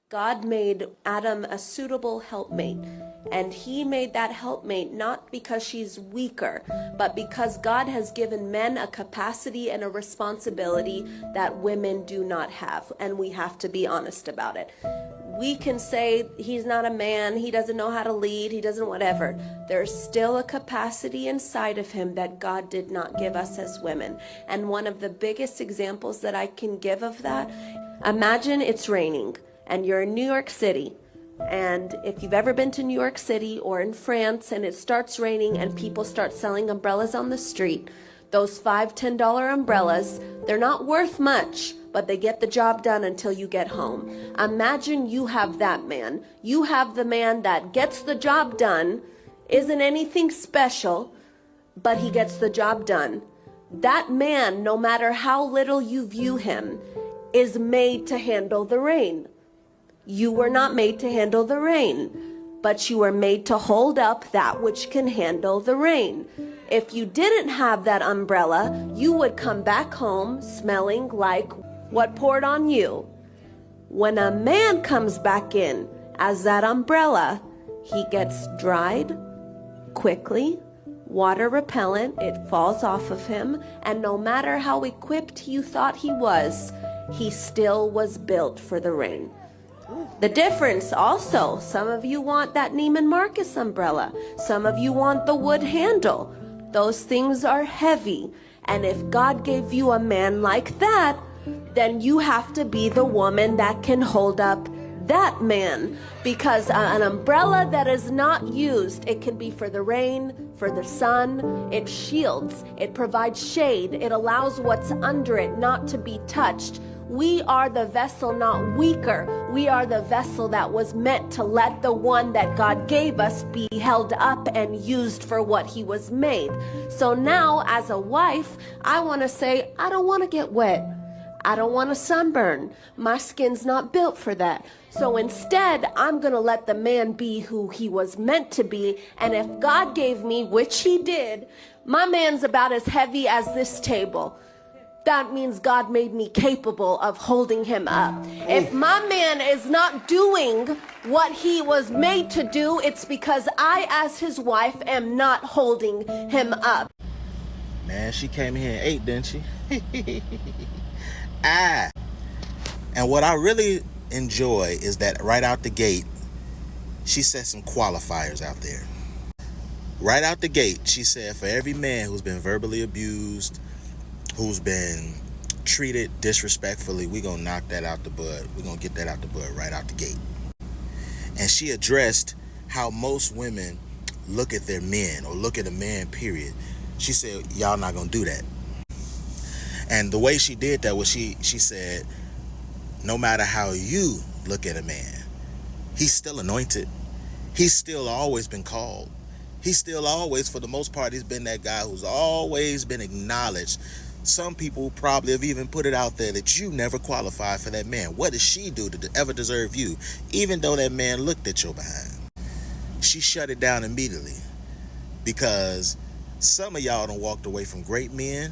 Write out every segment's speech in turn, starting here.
God made Adam a suitable helpmate, and he made that helpmate not because she's weaker, but because God has given men a capacity and a responsibility that women do not have, and we have to be honest about it. We can say he's not a man, he doesn't know how to lead, he doesn't whatever. There's still a capacity inside of him that God did not give us as women. And one of the biggest examples that I can give of that, imagine it's raining and you're in New York City. And if you've ever been to New York City or in France and it starts raining and people start selling umbrellas on the street, those $5, $10 umbrellas, they're not worth much, but they get the job done until you get home. Imagine you have that man. You have the man that gets the job done, isn't anything special, but he gets the job done. That man, no matter how little you view him, is made to handle the rain. You were not made to handle the rain, but you were made to hold up that which can handle the rain. If you didn't have that umbrella, you would come back home smelling like what poured on you. When a man comes back in as that umbrella, he gets dried quickly, water repellent, it falls off of him, and no matter how equipped you thought he still was built for the rain. The difference also, some of you want that Neiman Marcus umbrella. Some of you want the wood handle. Those things are heavy. And if God gave you a man like that, then you have to be the woman that can hold up that man. Because an umbrella that is not used, it can be for the rain, for the sun, it shields, it provides shade, it allows what's under it not to be touched. We are the vessel, not weaker. We are the vessel that was meant to let the one that God gave us be held up and used for what he was made. So now, as a wife, I want to say, I don't want to get wet. I don't want to sunburn. My skin's not built for that. So instead, I'm going to let the man be who he was meant to be. And if God gave me, which he did, my man's about as heavy as this table. That means God made me capable of holding him up. If my man is not doing what he was made to do, it's because I, as his wife, am not holding him up. Man, she came here and ate, didn't she? And what I really enjoy is that right out the gate, she set some qualifiers out there. Right out the gate, she said for every man who's been verbally abused, who's been treated disrespectfully, we're going to knock that out the bud. We're going to get that out the bud right out the gate. And she addressed how most women look at their men or look at a man, period. She said, y'all not going to do that. And the way she did that was she said, no matter how you look at a man, he's still anointed. He's still always been called. He's still always, for the most part, he's been that guy who's always been acknowledged. Some people probably have even put it out there that you never qualified for that man. What did she do to ever deserve you, even though that man looked at your behind? She shut it down immediately because some of y'all done walked away from great men,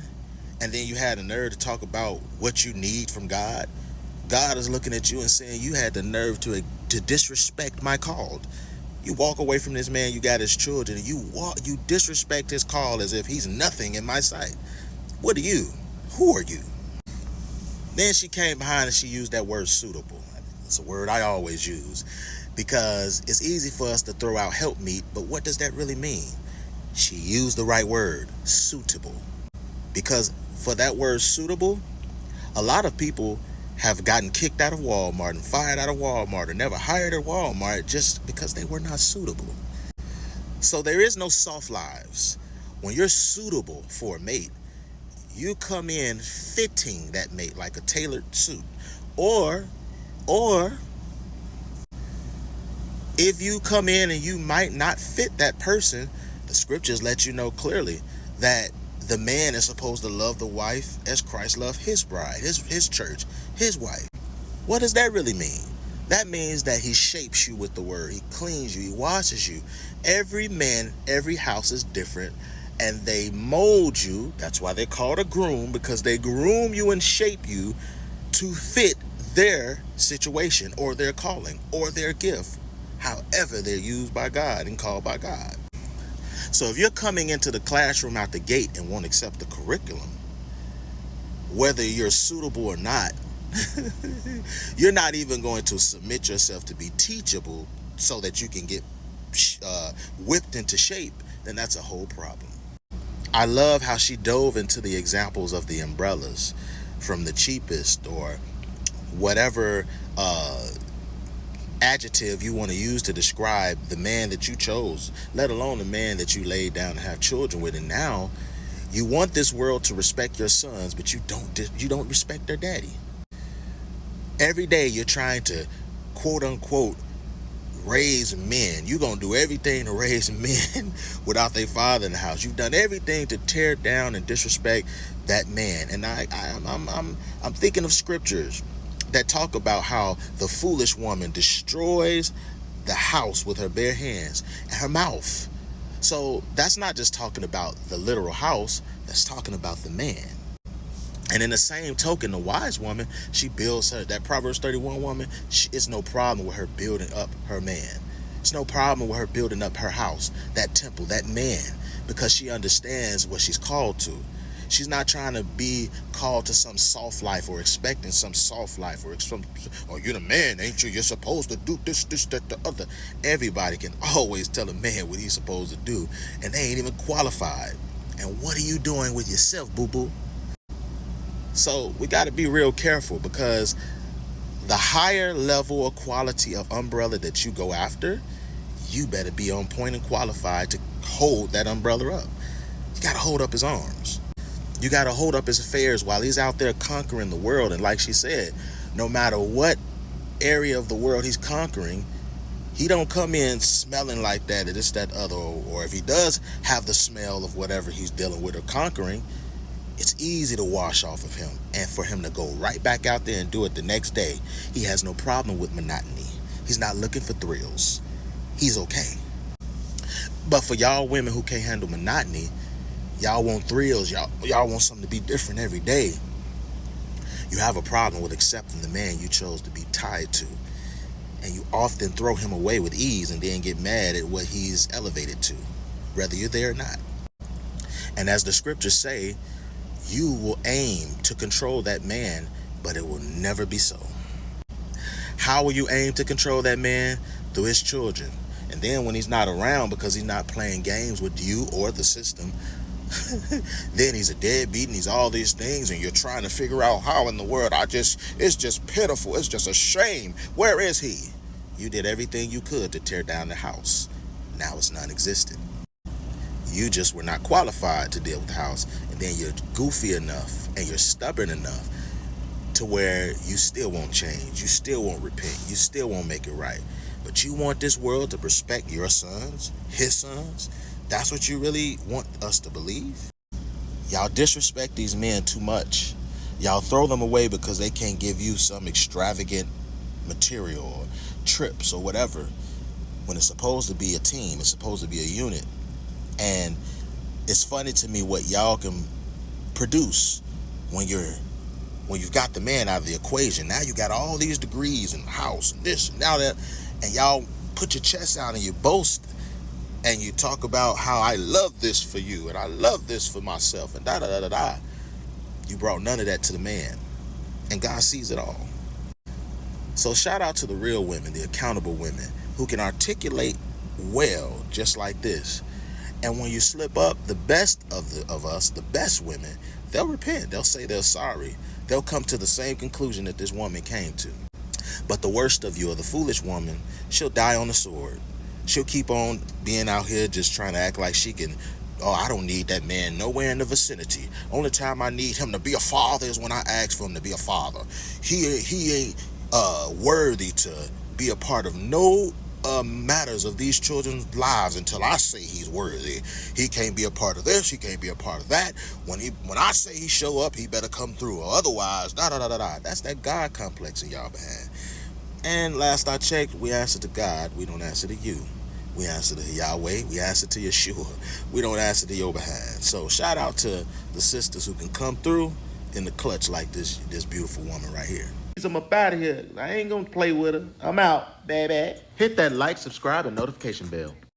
and then you had the nerve to talk about what you need from God. God is looking at you and saying, you had the nerve to disrespect my call. You walk away from this man, you got his children, and you disrespect his call as if he's nothing in my sight. What are you? Who are you? Then she came behind and she used that word suitable. It's a word I always use because it's easy for us to throw out helpmeet, but what does that really mean? She used the right word, suitable. Because for that word suitable, a lot of people have gotten kicked out of Walmart and fired out of Walmart or never hired at Walmart just because they were not suitable. So there is no soft lives. When you're suitable for a mate, you come in fitting that mate like a tailored suit. Or if you come in and you might not fit that person, the scriptures let you know clearly that the man is supposed to love the wife as Christ loved his bride, his church, his wife. What does that really mean? That means that he shapes you with the word. He cleans you. He washes you. Every man, every house is different. And they mold you. That's why they're called a groom, because they groom you and shape you to fit their situation or their calling or their gift, however they're used by God and called by God. So if you're coming into the classroom out the gate and won't accept the curriculum, whether you're suitable or not, you're not even going to submit yourself to be teachable so that you can get whipped into shape, then that's a whole problem. I love how she dove into the examples of the umbrellas, from the cheapest or whatever adjective you want to use to describe the man that you chose, let alone the man that you laid down to have children with. And now you want this world to respect your sons, but you don't respect their daddy. Every day you're trying to, quote unquote, raise men. You're going to do everything to raise men without their father in the house. You've done everything to tear down and disrespect that man. And I'm thinking of scriptures that talk about how the foolish woman destroys the house with her bare hands and her mouth. So that's not just talking about the literal house, that's talking about the man. And in the same token, the wise woman, she builds her, that Proverbs 31 woman, it's no problem with her building up her man. It's no problem with her building up her house, that temple, that man, because she understands what she's called to. She's not trying to be called to some soft life or expecting some soft life or you're the man, ain't you? You're supposed to do this, that, the other. Everybody can always tell a man what he's supposed to do, and they ain't even qualified. And what are you doing with yourself, boo-boo? So we got to be real careful, because the higher level or quality of umbrella that you go after, you better be on point and qualified to hold that umbrella up. You got to hold up his arms. You got to hold up his affairs while he's out there conquering the world. And like she said, no matter what area of the world he's conquering, he don't come in smelling like that or this, that, other. Or if he does have the smell of whatever he's dealing with or conquering, it's easy to wash off of him and for him to go right back out there and do it the next day. He has no problem with monotony. He's not looking for thrills. He's okay. But for y'all women who can't handle monotony, y'all want thrills, y'all want something to be different every day, you have a problem with accepting the man you chose to be tied to. And you often throw him away with ease and then get mad at what he's elevated to, whether you're there or not. And as the scriptures say, you will aim to control that man, but it will never be so. How will you aim to control that man? Through his children. And then when he's not around, because he's not playing games with you or the system, then he's a deadbeat and he's all these things, and you're trying to figure out how in the world. It's just pitiful. It's just a shame. Where is he? You did everything you could to tear down the house. Now it's non-existent. You just were not qualified to deal with the house, and then you're goofy enough and you're stubborn enough to where you still won't change. You still won't repent. You still won't make it right. But you want this world to respect your sons, his sons. That's what you really want us to believe? Y'all disrespect these men too much. Y'all throw them away because they can't give you some extravagant material or trips or whatever, when it's supposed to be a team. It's supposed to be a unit. And it's funny to me what y'all can produce when you've got the man out of the equation. Now you got all these degrees in the house and this and now that, and y'all put your chest out and you boast and you talk about how I love this for you and I love this for myself and da da da da da. You brought none of that to the man, and God sees it all. So shout out to the real women, the accountable women who can articulate well just like this. And when you slip up, the best of us, the best women, they'll repent. They'll say they're sorry. They'll come to the same conclusion that this woman came to. But the worst of you, or the foolish woman, she'll die on the sword. She'll keep on being out here just trying to act like she can, oh, I don't need that man nowhere in the vicinity. Only time I need him to be a father is when I ask for him to be a father. He ain't worthy to be a part of no matters of these children's lives until I say he's worthy. He can't be a part of this. He can't be a part of that. When I say he show up, he better come through, or otherwise, da da da da da. That's that God complex in y'all behind. And last I checked, we answer to God. We don't answer to you. We answer to Yahweh. We answer to Yeshua. We don't answer to your behind. So shout out to the sisters who can come through in the clutch like this beautiful woman right here. I'm up out of here. I ain't gonna play with her. I'm out, baby. Hit that like, subscribe, and notification bell.